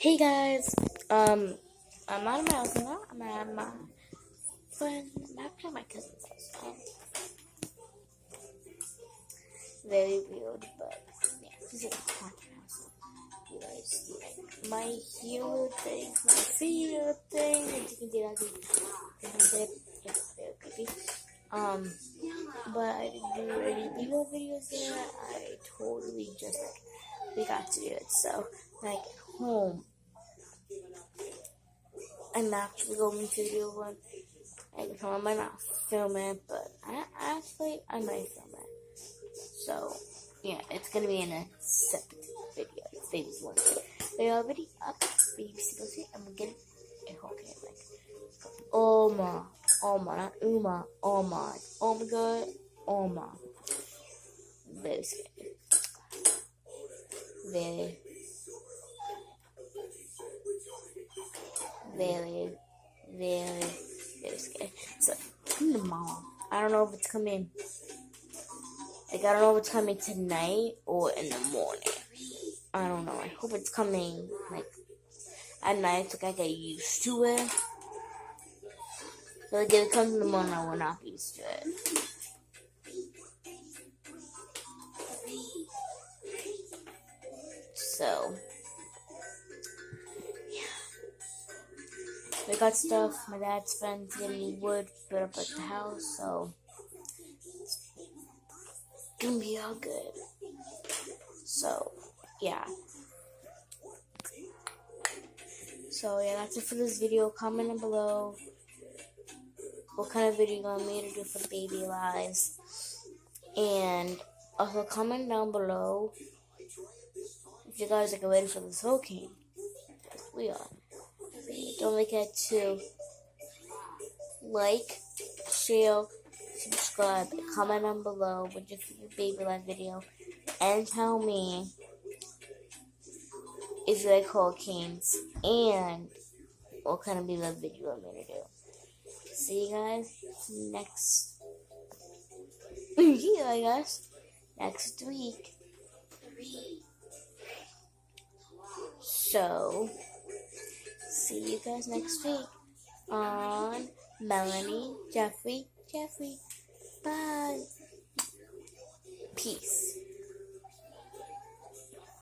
Hey guys, I'm out of my house now. I'm at my friend, actually my cousin's house. Very weird, but yeah, this is a haunted house. You guys, like my hero thing, my favorite thing, and you can do that. It's very creepy. But I didn't do any video videos yet. I totally just we got to do it. So like at home. I'm actually going to do one. I might not film it, but I might film it. So, yeah, it's gonna be in a separate video. Baby's one thing. They're already up. Baby's supposed to, I'm gonna get it. Okay, like, not Uma, oh my god, Oma. Very scary. Very, very, very, very scary. So, mom. I don't know if it's coming. Like, I don't know if it's coming tonight or in the morning. I don't know. I hope it's coming, like, at night so I get used to it. So, like, if it comes in the morning, I will not be used to it. So, yeah. We got stuff. My dad's friends getting wood put up at the house, so it's gonna be all good. So, yeah. So, yeah, that's it for this video. Comment down below what kind of video you want me to do for baby lives. And also comment down below if you guys are ready for this hurricane. We are. Don't forget to like, share, subscribe, comment down below with your baby life video, and tell me if you like hurricanes and what kind of baby life video I'm gonna do. See you guys next next week. So, see you guys next week on Melanie, Jeffrey. Bye. Peace.